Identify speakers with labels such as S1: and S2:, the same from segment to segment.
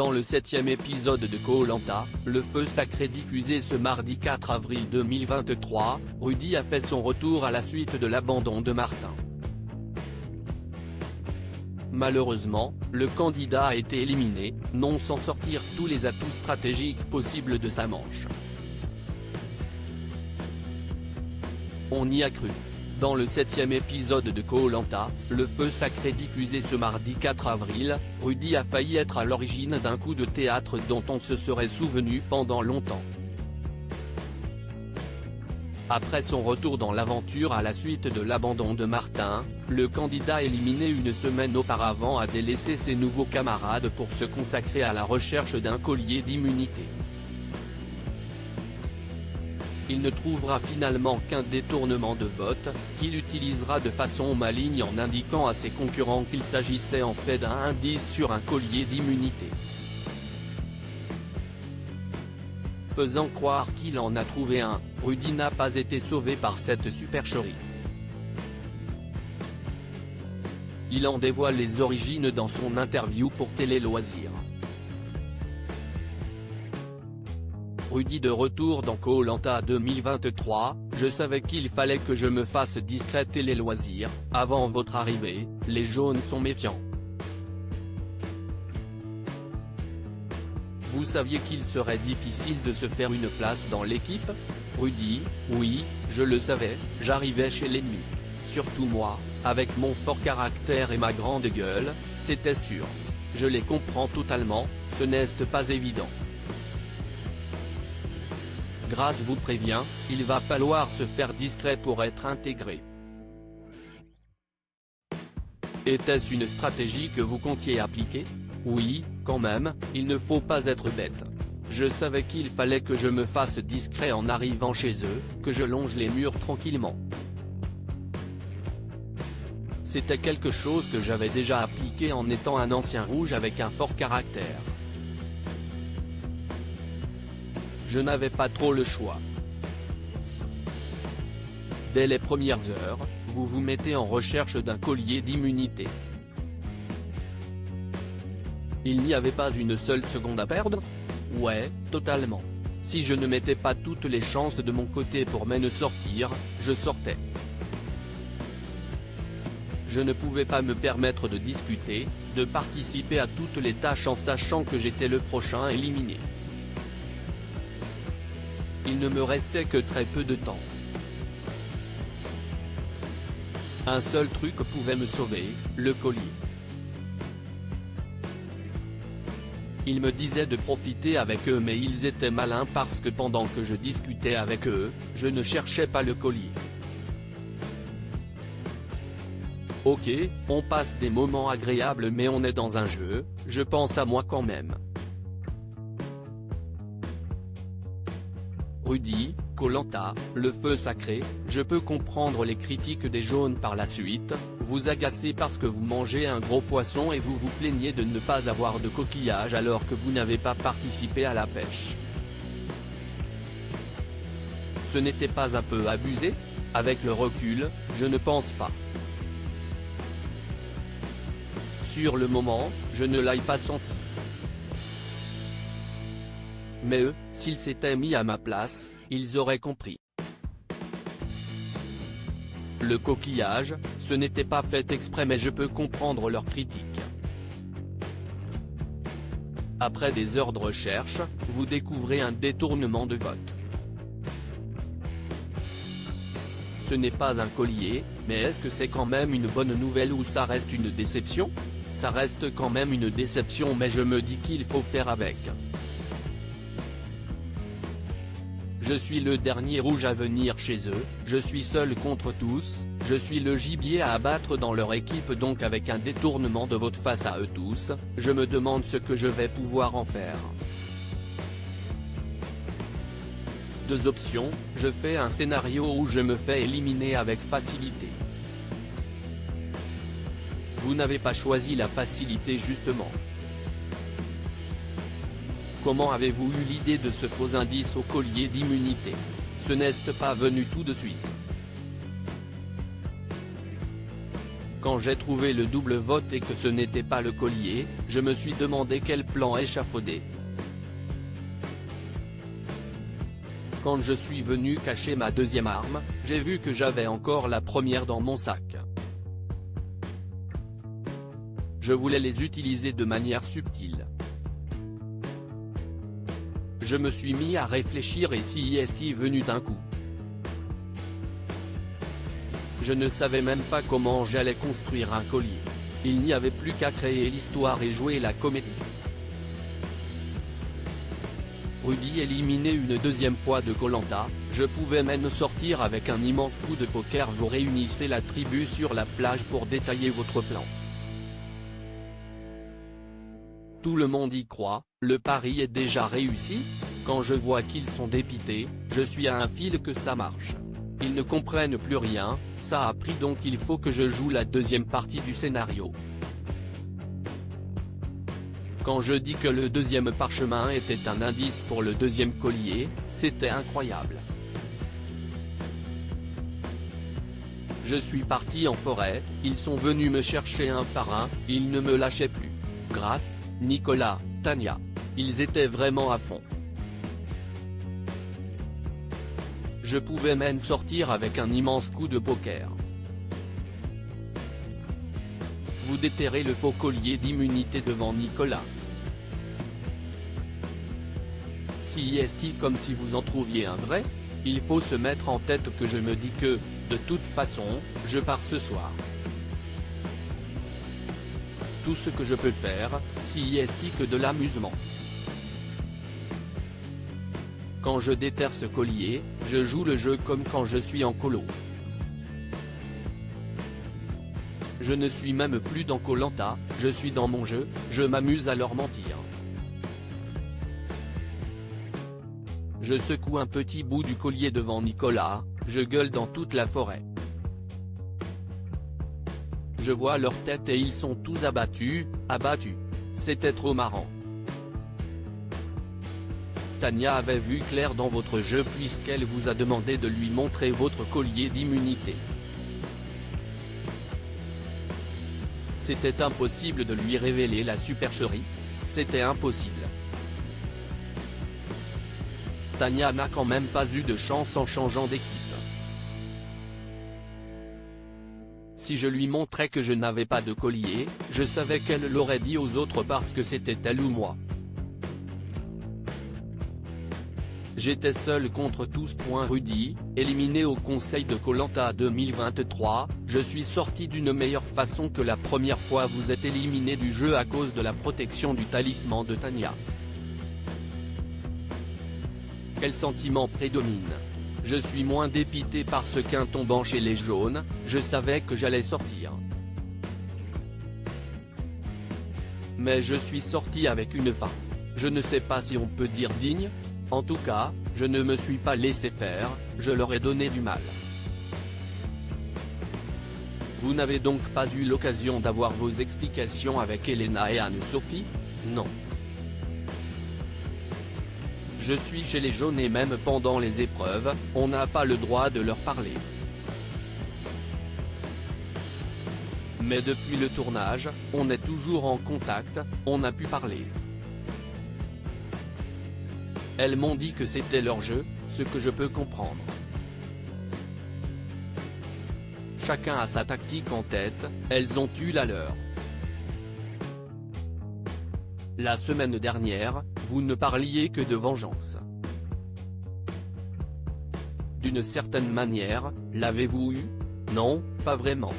S1: Dans le 7e épisode de Koh-Lanta, le feu sacré diffusé ce mardi 4 avril 2023, Rudy a fait son retour à la suite de l'abandon de Martin. Malheureusement, le candidat a été éliminé, non sans sortir tous les atouts stratégiques possibles de sa manche. On y a cru. Dans le 7e épisode de Koh-Lanta, le feu sacré diffusé ce mardi 4 avril, Rudy a failli être à l'origine d'un coup de théâtre dont on se serait souvenu pendant longtemps. Après son retour dans l'aventure à la suite de l'abandon de Martin, le candidat éliminé une semaine auparavant a délaissé ses nouveaux camarades pour se consacrer à la recherche d'un collier d'immunité. Il ne trouvera finalement qu'un détournement de vote, qu'il utilisera de façon maligne en indiquant à ses concurrents qu'il s'agissait en fait d'un indice sur un collier d'immunité. Faisant croire qu'il en a trouvé un, Rudy n'a pas été sauvé par cette supercherie. Il en dévoile les origines dans son interview pour Télé Loisirs. Rudy de retour dans Koh-Lanta 2023, je savais qu'il fallait que je me fasse discret Télé Loisirs, avant votre arrivée, les jaunes sont méfiants. Vous saviez qu'il serait difficile de se faire une place dans l'équipe? Rudy, oui, je le savais, j'arrivais chez l'ennemi. Surtout moi, avec mon fort caractère et ma grande gueule, c'était sûr. Je les comprends totalement, ce n'est pas évident. Grâce vous prévient, il va falloir se faire discret pour être intégré. Était-ce une stratégie que vous comptiez appliquer? Oui, quand même, il ne faut pas être bête. Je savais qu'il fallait que je me fasse discret en arrivant chez eux, que je longe les murs tranquillement. C'était quelque chose que j'avais déjà appliqué en étant un ancien rouge avec un fort caractère. Je n'avais pas trop le choix. Dès les premières heures, vous vous mettez en recherche d'un collier d'immunité. Il n'y avait pas une seule seconde à perdre? Ouais, totalement. Si je ne mettais pas toutes les chances de mon côté pour m'en sortir, je sortais. Je ne pouvais pas me permettre de discuter, de participer à toutes les tâches en sachant que j'étais le prochain éliminé. Il ne me restait que très peu de temps. Un seul truc pouvait me sauver, le collier. Ils me disaient de profiter avec eux mais ils étaient malins parce que pendant que je discutais avec eux, je ne cherchais pas le collier. Ok, on passe des moments agréables mais on est dans un jeu, je pense à moi quand même. Rudy, Koh-Lanta, le feu sacré, je peux comprendre les critiques des jaunes par la suite, vous agacez parce que vous mangez un gros poisson et vous vous plaignez de ne pas avoir de coquillage alors que vous n'avez pas participé à la pêche. Ce n'était pas un peu abusé? Avec le recul, je ne pense pas. Sur le moment, je ne l'ai pas senti. Mais eux, s'ils s'étaient mis à ma place, ils auraient compris. Le coquillage, ce n'était pas fait exprès mais je peux comprendre leurs critiques. Après des heures de recherche, vous découvrez un détournement de vote. Ce n'est pas un collier, mais est-ce que c'est quand même une bonne nouvelle ou ça reste une déception? Ça reste quand même une déception mais je me dis qu'il faut faire avec. Je suis le dernier rouge à venir chez eux, je suis seul contre tous, je suis le gibier à abattre dans leur équipe donc avec un détournement de vote face à eux tous, je me demande ce que je vais pouvoir en faire. Deux options, je fais un scénario où je me fais éliminer avec facilité. Vous n'avez pas choisi la facilité justement. Comment avez-vous eu l'idée de ce faux indice au collier d'immunité? Ce n'est pas venu tout de suite. Quand j'ai trouvé le double vote et que ce n'était pas le collier, je me suis demandé quel plan échafauder. Quand je suis venu cacher ma deuxième arme, j'ai vu que j'avais encore la première dans mon sac. Je voulais les utiliser de manière subtile. Je me suis mis à réfléchir et si est venu d'un coup. Je ne savais même pas comment j'allais construire un collier. Il n'y avait plus qu'à créer l'histoire et jouer la comédie. Rudy éliminé une deuxième fois de Koh-Lanta, je pouvais même sortir avec un immense coup de poker. Vous réunissez la tribu sur la plage pour détailler votre plan. Tout le monde y croit, le pari est déjà réussi. Quand je vois qu'ils sont dépités, je suis à un fil que ça marche. Ils ne comprennent plus rien, ça a pris donc il faut que je joue la deuxième partie du scénario. Quand je dis que le deuxième parchemin était un indice pour le deuxième collier, c'était incroyable. Je suis parti en forêt, ils sont venus me chercher un par un, ils ne me lâchaient plus. Grace, Nicolas, Tania. Ils étaient vraiment à fond. Je pouvais même sortir avec un immense coup de poker. Vous déterrez le faux collier d'immunité devant Nicolas. Si est comme si vous en trouviez un vrai, il faut se mettre en tête que je me dis que, de toute façon, je pars ce soir. Tout ce que je peux faire, si est que de l'amusement. Quand je déterre ce collier, je joue le jeu comme quand je suis en colo. Je ne suis même plus dans Koh-Lanta, je suis dans mon jeu, je m'amuse à leur mentir. Je secoue un petit bout du collier devant Nicolas, je gueule dans toute la forêt. Je vois leur tête et ils sont tous abattus. C'était trop marrant. Tania avait vu clair dans votre jeu puisqu'elle vous a demandé de lui montrer votre collier d'immunité. C'était impossible de lui révéler la supercherie, c'était impossible. Tania n'a quand même pas eu de chance en changeant d'équipe. Si je lui montrais que je n'avais pas de collier, je savais qu'elle l'aurait dit aux autres parce que c'était elle ou moi. J'étais seul contre tous. Rudy, éliminé au Conseil de Koh-Lanta 2023, je suis sorti d'une meilleure façon que la première fois. Vous êtes éliminé du jeu à cause de la protection du talisman de Tania. Quel sentiment prédomine? Je suis moins dépité parce qu'en tombant chez les jaunes, je savais que j'allais sortir. Mais je suis sorti avec une fin. Je ne sais pas si on peut dire digne. En tout cas, je ne me suis pas laissé faire, je leur ai donné du mal. Vous n'avez donc pas eu l'occasion d'avoir vos explications avec Elena et Anne-Sophie? Non. Je suis chez les jaunes et même pendant les épreuves, on n'a pas le droit de leur parler. Mais depuis le tournage, on est toujours en contact, on a pu parler. Elles m'ont dit que c'était leur jeu, ce que je peux comprendre. Chacun a sa tactique en tête, elles ont eu la leur. La semaine dernière, vous ne parliez que de vengeance. D'une certaine manière, l'avez-vous eu? Non, pas vraiment.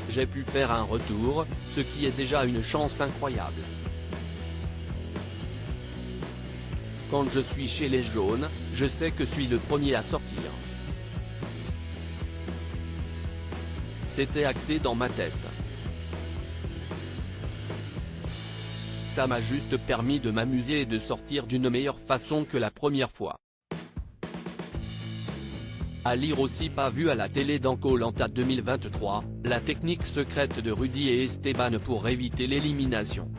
S1: J'ai pu faire un retour, ce qui est déjà une chance incroyable. Quand je suis chez les jaunes, je sais que je suis le premier à sortir. C'était acté dans ma tête. Ça m'a juste permis de m'amuser et de sortir d'une meilleure façon que la première fois. À lire aussi. Pas vu à la télé dans Koh-Lanta 2023, la technique secrète de Rudy et Esteban pour éviter l'élimination.